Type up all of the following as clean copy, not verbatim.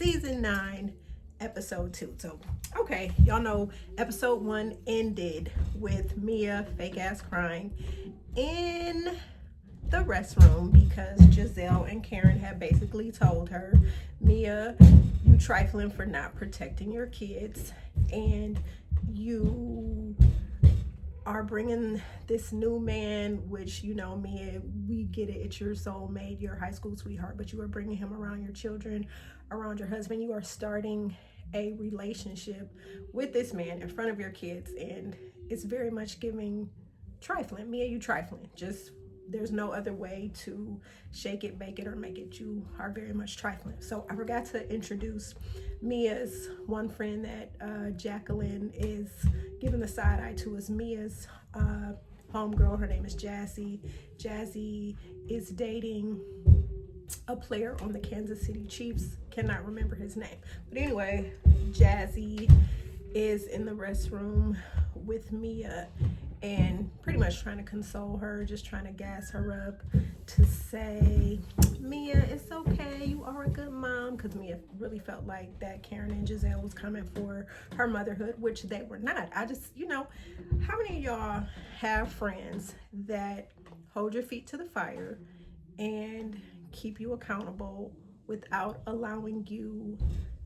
season 9, episode 2. So, okay, y'all know episode 1 ended with Mia fake ass crying in the restroom because Gizelle and Karen had basically told her, Mia, you trifling for not protecting your kids, and you are bringing this new man, which, you know, Mia, we get it, it's your soulmate, your high school sweetheart, but you are bringing him around your children, around your husband. You are starting a relationship with this man in front of your kids, and it's very much giving trifling. Mia, you trifling. Just, there's no other way to shake it, bake it, or make it. You are very much trifling. So I forgot to introduce Mia's one friend that Jacqueline is giving the side eye to, is Mia's homegirl. Her name is Jazzy. Jazzy is dating a player on the Kansas City Chiefs. Cannot remember his name. But anyway, Jazzy is in the restroom with Mia and pretty much trying to console her, just trying to gas her up to say, Mia, it's okay, you are a good mom, because Mia really felt like that Karen and Gizelle was coming for her motherhood, which they were not. I just, you know, how many of y'all have friends that hold your feet to the fire and keep you accountable without allowing you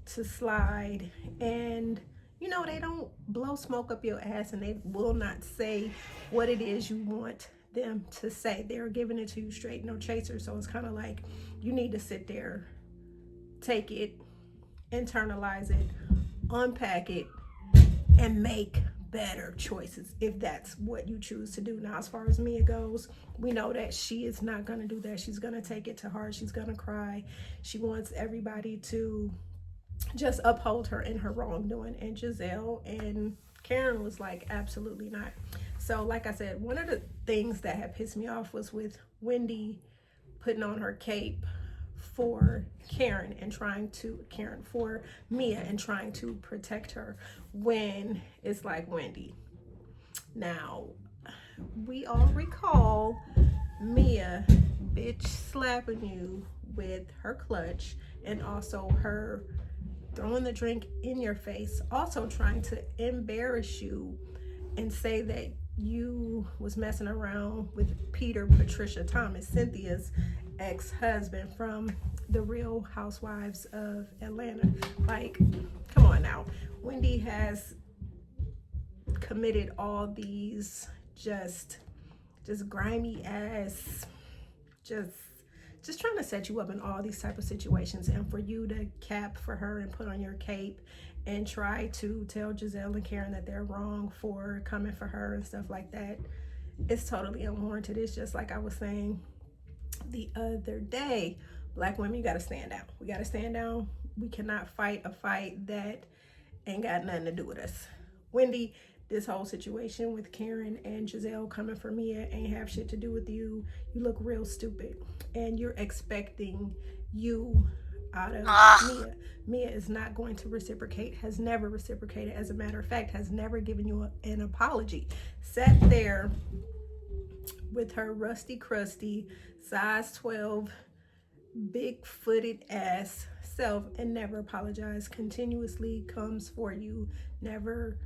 to slide? And you know, they don't blow smoke up your ass, and they will not say what it is you want them to say. They're giving it to you straight, no chaser. So it's kind of like you need to sit there, take it, internalize it, unpack it, and make better choices if that's what you choose to do. Now, as far as Mia goes, we know that she is not going to do that. She's going to take it to heart. She's going to cry. She wants everybody to just uphold her in her wrongdoing, and Gizelle and Karen was like, absolutely not. So like I said, one of the things that had pissed me off was with Wendy putting on her cape for Karen and for Mia and trying to protect her, when it's like, Wendy, now we all recall Mia bitch slapping you with her clutch, and also her throwing the drink in your face, also trying to embarrass you and say that you was messing around with Peter Patricia Thomas, Cynthia's ex-husband from the Real Housewives of Atlanta. Like, come on now. Wendy has committed all these just grimy ass, just trying to set you up in all these type of situations, and for you to cap for her and put on your cape and try to tell Gizelle and Karen that they're wrong for coming for her and stuff like that, it's totally unwarranted. It's just like I was saying the other day, Black women, you gotta stand down. We gotta stand down. We cannot fight a fight that ain't got nothing to do with us. Wendy, this whole situation with Karen and Gizelle coming for Mia ain't have shit to do with you. You look real stupid, and you're expecting you out of Mia. Mia is not going to reciprocate, has never reciprocated. As a matter of fact, has never given you an apology. Sat there with her rusty, crusty, size 12, big-footed ass self and never apologized. Continuously comes for you, never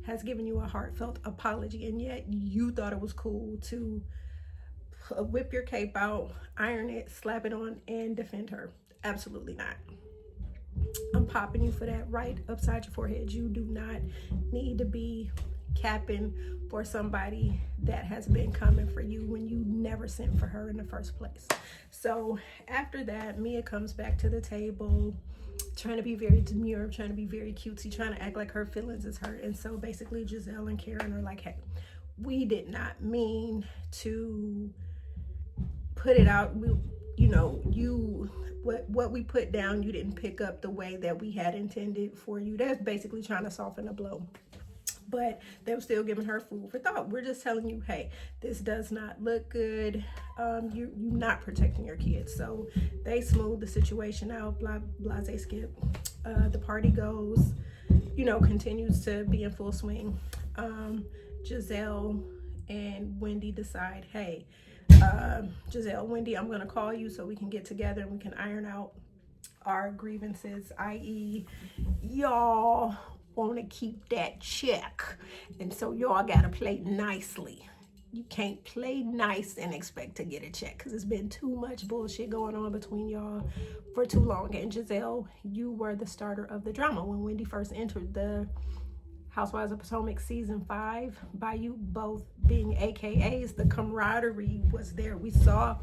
has given you a heartfelt apology, and yet you thought it was cool to whip your cape out, iron it, slap it on, and defend her. Absolutely not. I'm popping you for that right upside your forehead. You do not need to be capping for somebody that has been coming for you when you never sent for her in the first place. So after that, Mia comes back to the table, trying to be very demure, trying to be very cutesy, trying to act like her feelings is hurt. And so basically Gizelle and Karen are like, hey, we did not mean to put it out. What we put down, you didn't pick up the way that we had intended for you. That's basically trying to soften the blow. But they were still giving her food for thought. We're just telling you, hey, this does not look good. You're not protecting your kids. So they smooth the situation out, blase skip. The party goes, continues to be in full swing. Gizelle and Wendy decide, Gizelle, Wendy, I'm going to call you so we can get together and we can iron out our grievances, i.e. y'all want to keep that check, and so y'all gotta play nicely. You can't play nice and expect to get a check, because it's been too much bullshit going on between y'all for too long. And Gizelle, you were the starter of the drama when Wendy first entered the Housewives of Potomac season 5. By you both being AKAs, the camaraderie was there. We saw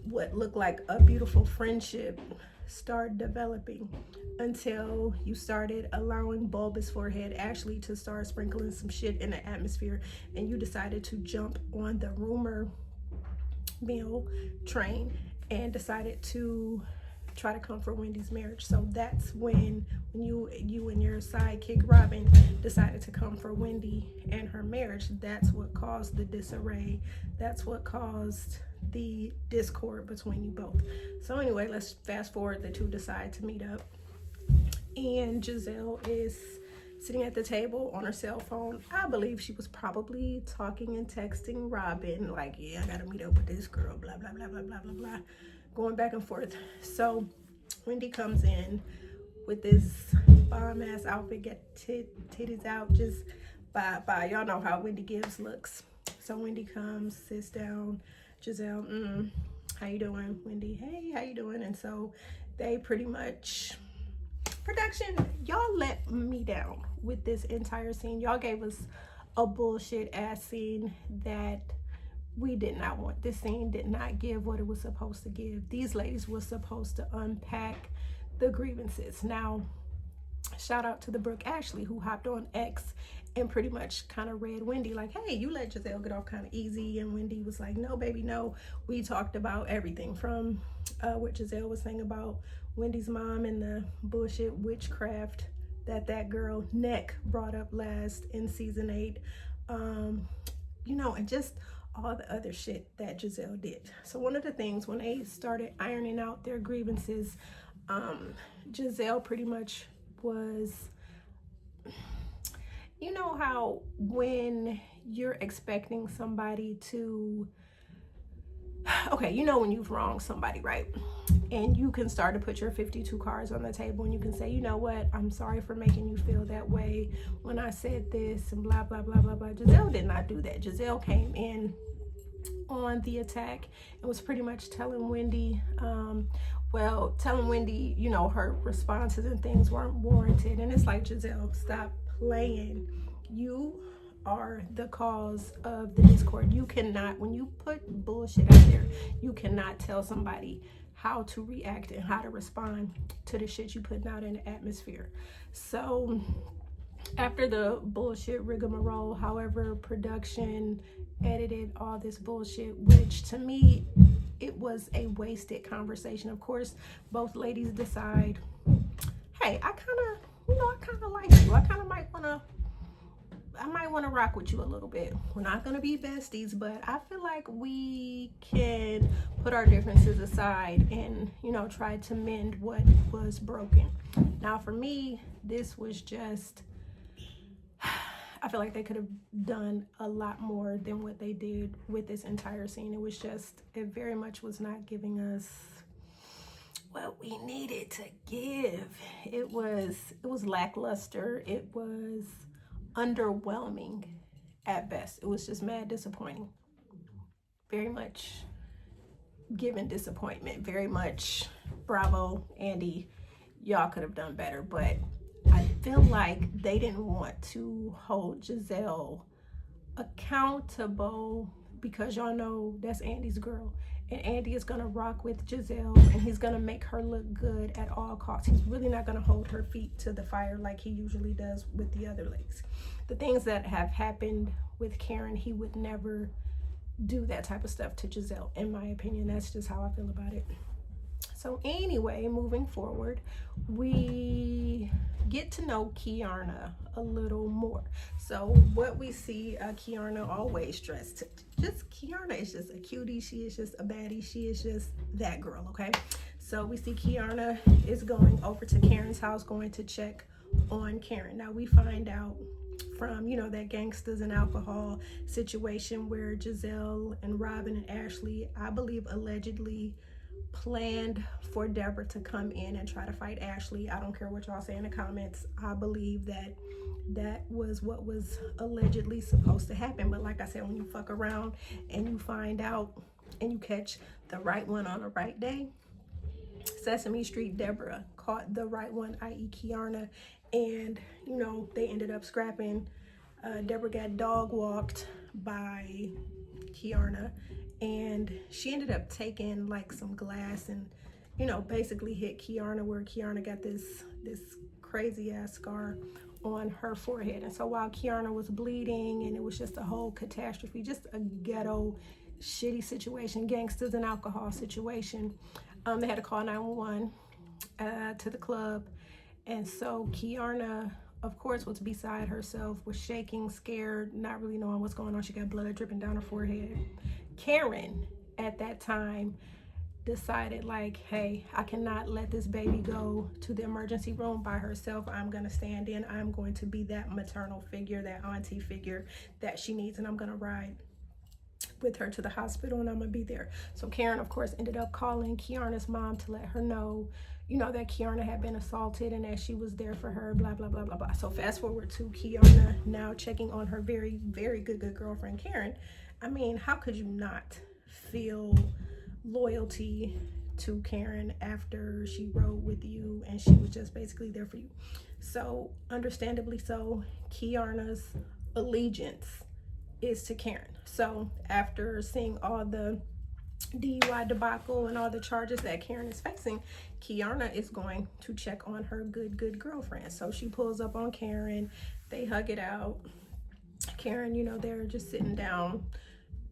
what looked like a beautiful friendship start developing, until you started allowing bulbous forehead Ashley to start sprinkling some shit in the atmosphere, and you decided to jump on the rumor mill train and decided to try to come for Wendy's marriage. So that's when you and your sidekick Robin decided to come for Wendy and her marriage. That's what caused the disarray. That's what caused the discord between you both. So anyway, let's fast forward. The two decide to meet up, and Gizelle is sitting at the table on her cell phone. I believe she was probably talking and texting Robin, like, yeah, I gotta meet up with this girl, blah blah blah blah blah blah blah, going back and forth. So Wendy comes in with this bomb ass outfit, get titties out, just bye. Y'all know how Wendy gives looks. So Wendy comes, sits down. Gizelle, how you doing? Wendy, hey, how you doing? And so they pretty much, production, y'all let me down with this entire scene. Y'all gave us a bullshit ass scene that we did not want. This scene did not give what it was supposed to give. These ladies were supposed to unpack the grievances. Now, shout out to the Brooke Ashley, who hopped on X and pretty much kind of read Wendy like, hey, you let Gizelle get off kind of easy. And Wendy was like, no, baby, no. We talked about everything from what Gizelle was saying about Wendy's mom and the bullshit witchcraft that girl Neck brought up last in season 8. You know, and just all the other shit that Gizelle did. So one of the things, when they started ironing out their grievances, Gizelle pretty much was, you know how when you're expecting somebody to, okay, you know when you've wronged somebody, right? And you can start to put your 52 cards on the table, and you can say, you know what, I'm sorry for making you feel that way when I said this and blah, blah, blah, blah, blah. Gizelle did not do that. Gizelle came in on the attack and was pretty much telling Wendy, you know, her responses and things weren't warranted. And it's like, Gizelle, stop playing. You are the cause of the discord. You cannot, when you put bullshit out there, you cannot tell somebody how to react and how to respond to the shit you putting out in the atmosphere. So after the bullshit rigmarole, however, production edited all this bullshit, which to me, it was a wasted conversation. Of course, both ladies decide, hey, I kind of like you. I might want to rock with you a little bit. We're not going to be besties, but I feel like we can put our differences aside and, you know, try to mend what was broken. Now, for me, this was just, I feel like they could have done a lot more than what they did with this entire scene. It was just, it very much was not giving us what we needed to give. It was lackluster. It was underwhelming at best. It was just mad disappointing. Very much given disappointment. Very much bravo, Andy. Y'all could have done better, but I feel like they didn't want to hold Gizelle accountable, because y'all know that's Andy's girl, and Andy is gonna rock with Gizelle and he's gonna make her look good at all costs. He's really not gonna hold her feet to the fire like he usually does with the other ladies. The things that have happened with Karen, he would never do that type of stuff to Gizelle, in my opinion. That's just how I feel about it. So anyway, moving forward, we get to know Kiarna a little more. So what we see, Kiarna always dressed. Just Kiarna is just a cutie. She is just a baddie. She is just that girl, okay? So we see Kiarna is going over to Karen's house, going to check on Karen. Now we find out from, you know, that gangsters and alcohol situation where Gizelle and Robin and Ashley, I believe, allegedly planned for Deborah to come in and try to fight Ashley. I don't care what y'all say in the comments. I believe that that was what was allegedly supposed to happen. But like I said, when you fuck around and you find out and you catch the right one on the right day, Sesame Street Deborah caught the right one, i.e. Kiarna, and you know, they ended up scrapping. Deborah got dog walked by Kiarna, and she ended up taking like some glass and, you know, basically hit Kiarna, where Kiarna got this crazy ass scar on her forehead. And so while Kiarna was bleeding, and it was just a whole catastrophe, just a ghetto shitty situation, gangsters and alcohol situation, they had to call 911 to the club. And so Kiarna, of course, was beside herself, was shaking, scared, not really knowing what's going on. She got blood dripping down her forehead. Karen, at that time, decided like, hey, I cannot let this baby go to the emergency room by herself. I'm going to stand in. I'm going to be that maternal figure, that auntie figure that she needs, and I'm going to ride with her to the hospital, and I'm gonna be there. So Karen, of course, ended up calling Kiarna's mom to let her know, you know, that Kiarna had been assaulted and that she was there for her, blah, blah, blah, blah, blah. So fast forward to Kiarna now checking on her very, very good girlfriend, Karen. I mean, how could you not feel loyalty to Karen after she rode with you and she was just basically there for you? So understandably so, Kiarna's allegiance is to Karen. So after seeing all the DUI debacle and all the charges that Karen is facing, Kiarna is going to check on her good girlfriend. So she pulls up on Karen, they hug it out. Karen, you know, they're just sitting down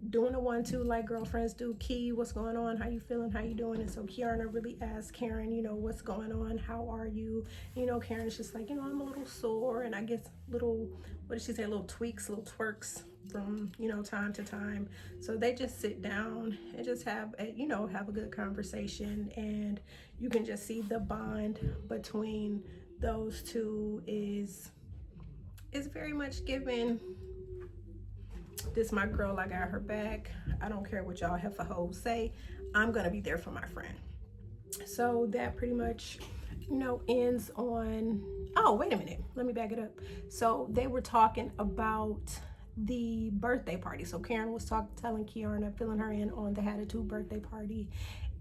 doing a 1-2 like girlfriends do. Key, what's going on? How you feeling? How you doing? And so Kiarna really asks Karen, you know, what's going on? How are you? You know, Karen's just like, you know, I'm a little sore, and I guess little, what did she say, little tweaks, little twerks from, you know, time to time. So they just sit down and just have a, you know, have a good conversation, and you can just see the bond between those two is very much given. This my girl, I got her back. I don't care what y'all heifer hoes say. I'm gonna be there for my friend. So that pretty much, you know, ends on, oh, wait a minute, let me back it up. So they were talking about the birthday party. So Karen was telling Kiarna, filling her in on the Hatitude birthday party.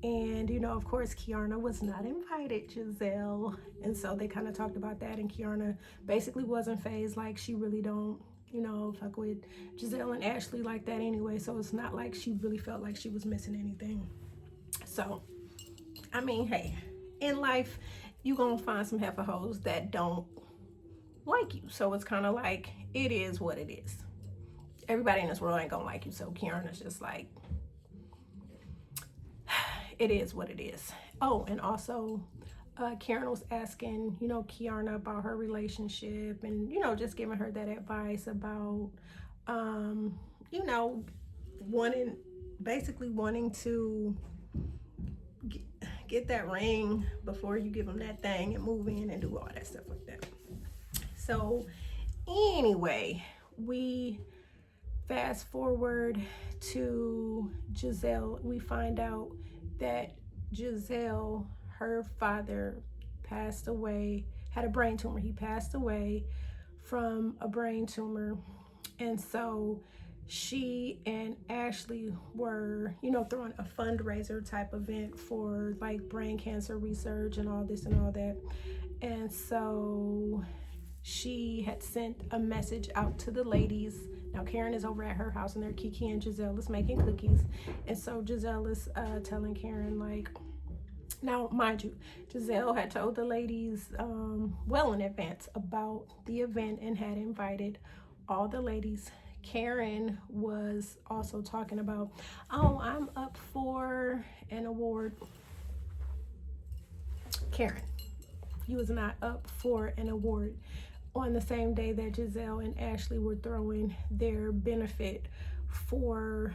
And, you know, of course, Kiarna was not invited, Gizelle. And so they kind of talked about that, and Kiarna basically wasn't fazed, like she really don't, you know, fuck with Gizelle and Ashley like that anyway. So it's not like she really felt like she was missing anything. So, I mean, hey, in life, you gonna find some heifer hoes that don't like you. So it's kind of like, it is what it is. Everybody in this world ain't gonna like you. So Kiarna's just like, it is what it is. Oh, and also, Karen was asking, you know, Kiarna about her relationship, and, you know, just giving her that advice about, you know, basically wanting to get that ring before you give them that thing and move in and do all that stuff like that. So anyway, we fast forward to Gizelle. We find out that Gizelle, her father, passed away, had a brain tumor. He passed away from a brain tumor. And so she and Ashley were, you know, throwing a fundraiser type event for like brain cancer research and all this and all that. And so she had sent a message out to the ladies. Now Karen is over at her house, and they're Kiki and Gizelle is making cookies. And so Gizelle is telling Karen, like, now mind you, Gizelle had told the ladies well in advance about the event and had invited all the ladies. Karen was also talking about, oh, I'm up for an award. Karen, you was not up for an award on the same day that Gizelle and Ashley were throwing their benefit for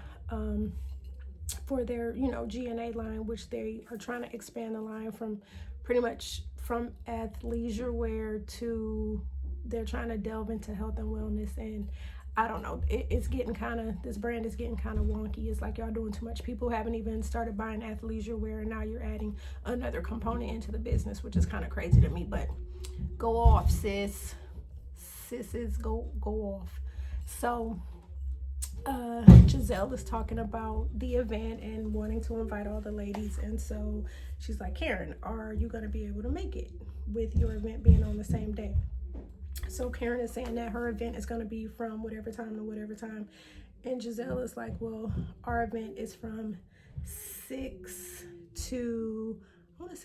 their, you know, GNA line, which they are trying to expand the line from pretty much from athleisure wear to, they're trying to delve into health and wellness. And I don't know. It's getting kind of, this brand is getting kind of wonky. It's like y'all doing too much. People haven't even started buying athleisure wear, and now you're adding another component into the business, which is kind of crazy to me. But go off, sis. Sisses, go off. So Gizelle is talking about the event and wanting to invite all the ladies, and so she's like, Karen, are you going to be able to make it with your event being on the same day? So Karen is saying that her event is going to be from whatever time to whatever time, and Gizelle is like, well, our event is from 6 to, I'm gonna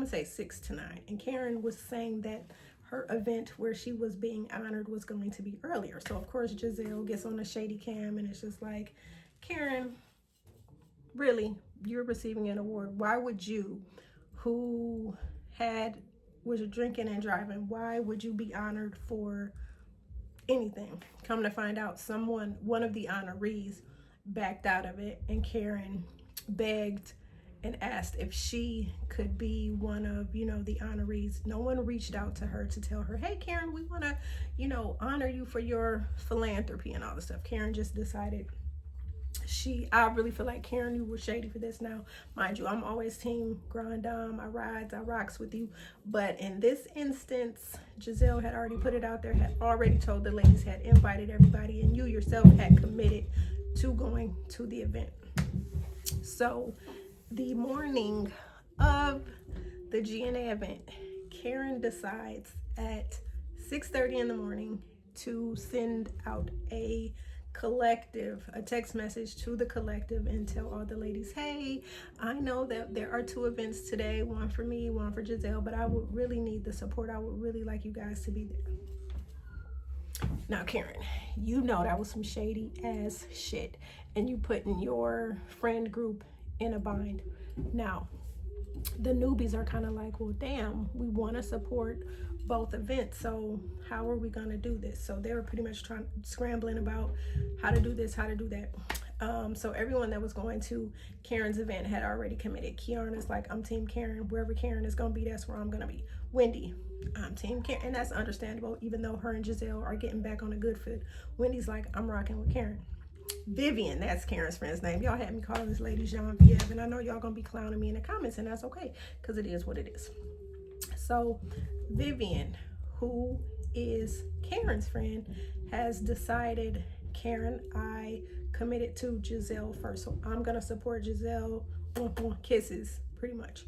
say 6 to 9, and Karen was saying that her event where she was being honored was going to be earlier. So of course Gizelle gets on a shady cam and it's just like, Karen, really, you're receiving an award. Why would you, who was drinking and driving, why would you be honored for anything? Come to find out, one of the honorees backed out of it, and Karen begged and asked if she could be one of, the honorees. No one reached out to her to tell her, hey, Karen, we want to, honor you for your philanthropy and all this stuff. Karen just decided I really feel like, Karen, you were shady for this. Now, mind you, I'm always team Grand Dame. I rocks with you. But in this instance, Gizelle had already put it out there, had already told the ladies, had invited everybody, and you yourself had committed to going to the event. So the morning of the GNA event, Karen decides at 6:30 in the morning to send out a text message to the collective and tell all the ladies, hey, I know that there are 2 events today, one for me, one for Gizelle, but I would really need the support. I would really like you guys to be there. Now, Karen, that was some shady ass shit, and you putting your friend group in a bind. Now, the newbies are kind of like, well, damn, we want to support both events, so how are we going to do this? So they were pretty much scrambling about how to do this, how to do that. So everyone that was going to Karen's event had already committed. Kiana's like, I'm team Karen. Wherever Karen is going to be, that's where I'm going to be. Wendy, I'm team Karen, and that's understandable, even though her and Gizelle are getting back on a good foot. Wendy's like, I'm rocking with Karen. Vivian, that's Karen's friend's name. Y'all had me calling this lady Jean-Pierre, and I know y'all gonna be clowning me in the comments, and that's okay, because it is what it is. So Vivian, who is Karen's friend, has decided, Karen, I committed to Gizelle first, so I'm gonna support Gizelle. Kisses, pretty much.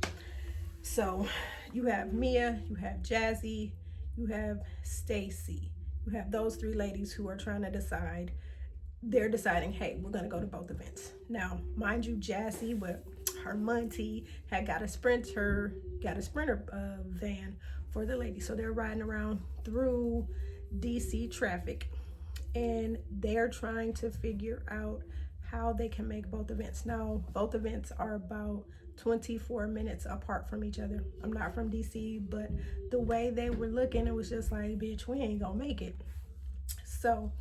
So you have Mia, you have Jazzy, you have Stacy. You have those 3 ladies who are trying to decide. They're deciding, hey, we're going to go to both events. Now, mind you, Jazzy with her Monty had got a sprinter van for the ladies. So they're riding around through DC traffic, and they're trying to figure out how they can make both events. Now, both events are about 24 minutes apart from each other. I'm not from DC, but the way they were looking, it was just like, bitch, we ain't gonna make it. So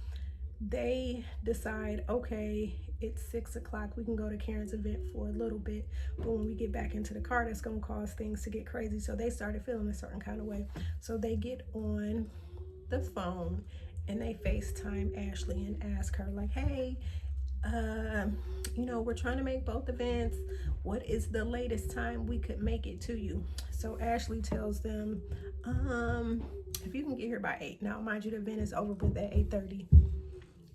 they decide, okay, it's 6 o'clock, we can go to Karen's event for a little bit, but when we get back into the car, that's gonna cause things to get crazy. So they started feeling a certain kind of way. So they get on the phone and they FaceTime Ashley and ask her, like, hey, we're trying to make both events. What is the latest time we could make it to you? So Ashley tells them, if you can get here by 8. Now, mind you, the event is over with at 8:30.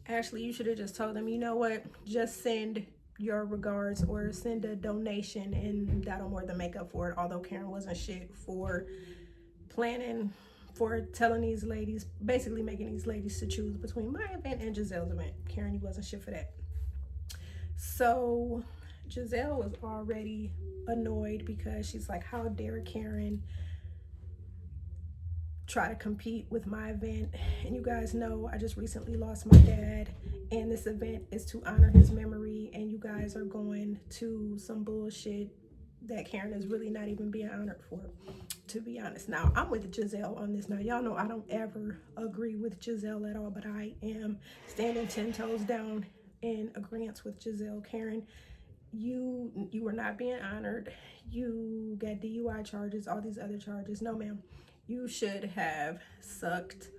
Ashley, you should have just told them, you know what, just send your regards or send a donation, and that'll more than make up for it. Although Karen wasn't shit for telling these ladies, basically making these ladies to choose between my event and Gizelle's event. Karen, you wasn't shit for that. So Gizelle was already annoyed because she's like, how dare Karen try to compete with my event? And you guys know I just recently lost my dad, and this event is to honor his memory, and you guys are going to some bullshit that Karen is really not even being honored for, to be honest. Now, I'm with Gizelle on this. Now, y'all know I don't ever agree with Gizelle at all, but I am standing 10 toes down in agreement with Gizelle. Karen, you were not being honored. You got DUI charges, all these other charges. No, ma'am. You should have sucked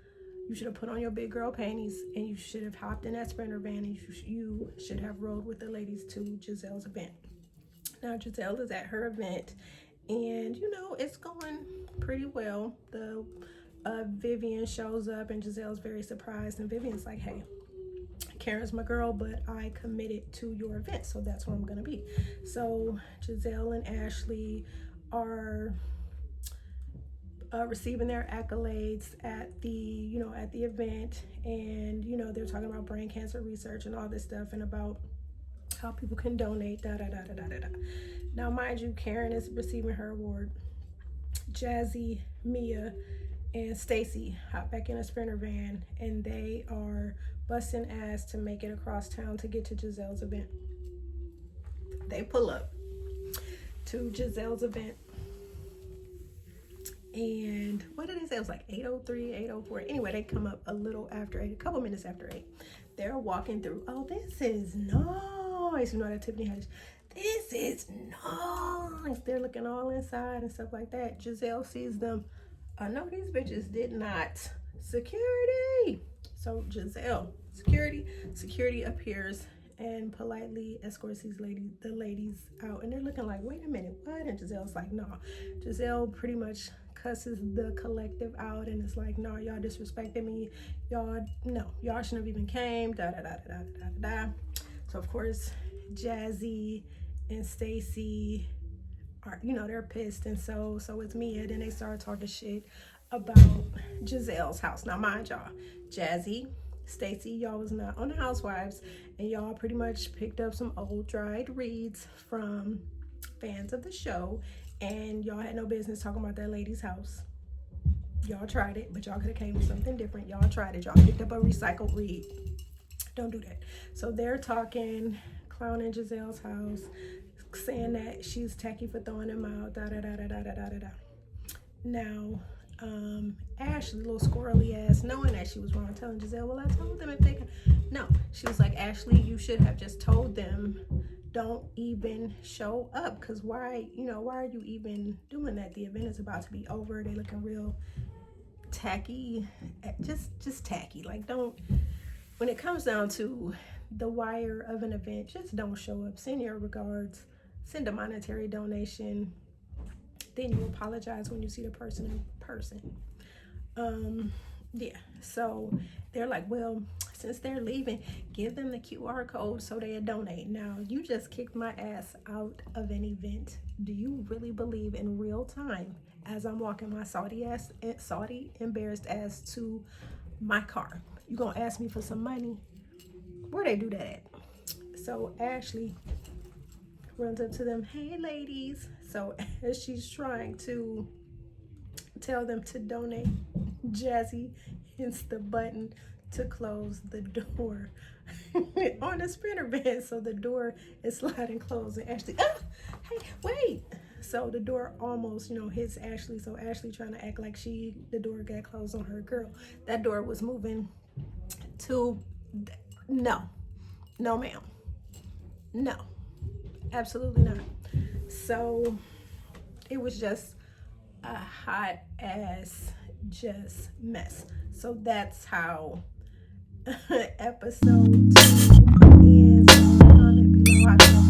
You should have put on your big girl panties and you should have hopped in that Sprinter van and you should have rode with the ladies to Gizelle's event. Now Gizelle is at her event and you know it's going pretty well. The Vivian shows up and Gizelle's very surprised and Vivian's like, hey, Karen's my girl, but I committed to your event, so that's where I'm gonna be. So Gizelle and Ashley are receiving their accolades at the event, and they're talking about brain cancer research and all this stuff and about how people can donate, da da da da da da. Now mind you, Karen is receiving her award. Jazzy, Mia, and Stacy hop back in a Sprinter van and they are busting ass to make it across town to get to Gizelle's event. They pull up to Gizelle's event and what did they say? It was like 8:03, 8:04. Anyway, they come up a little after 8, a couple minutes after 8. They're walking through. Oh, this is nice. You know that Tiffany Haddish. This is nice. They're looking all inside and stuff like that. Gizelle sees them. No, these bitches did not. Security. So Gizelle, security appears and politely escorts the ladies out, and they're looking like, wait a minute, what? And Gizelle's like, no. Giselle pretty much cusses the collective out and it's like, no, y'all disrespected me. Y'all shouldn't have even came. Da da da da da da da. So of course, Jazzy and Stacy are, they're pissed, and so it's Mia. Then they start talking shit about Gizelle's house. Now mind y'all, Jazzy, Stacy, y'all was not on the Housewives, and y'all pretty much picked up some old dried reads from fans of the show, and y'all had no business talking about that lady's house. Y'all tried it, but y'all could have came with something different. Y'all tried it. Y'all picked up a recycled read. Don't do that. So they're talking, clowning Gizelle's house, saying that she's tacky for throwing them out, da da da da da da da da. Now, Ashley, little squirrely ass, knowing that she was wrong, telling Gizelle, well, I told them if they can. No, she was like, Ashley, you should have just told them, don't even show up, because why are you even doing that? The event is about to be over. They looking real tacky, just tacky. Like, don't, when it comes down to the wire of an event, just don't show up. Send your regards, send a monetary donation, then you apologize when you see the person in person. Yeah, so they're like, well, since they're leaving, give them the QR code so they donate. Now, you just kicked my ass out of an event. Do you really believe in real time, as I'm walking my Saudi embarrassed ass to my car, you gonna ask me for some money? Where they do that at? So Ashley runs up to them, hey ladies. So as she's trying to tell them to donate, Jazzy hits the button to close the door on the Sprinter van. So the door is sliding closed and Ashley, hey, wait. So the door almost, hits Ashley. So Ashley trying to act like the door got closed on her. Girl, that door was moving to, no ma'am, no, absolutely not. So it was just a hot ass just mess. So that's how episode 2 ends. Comment below how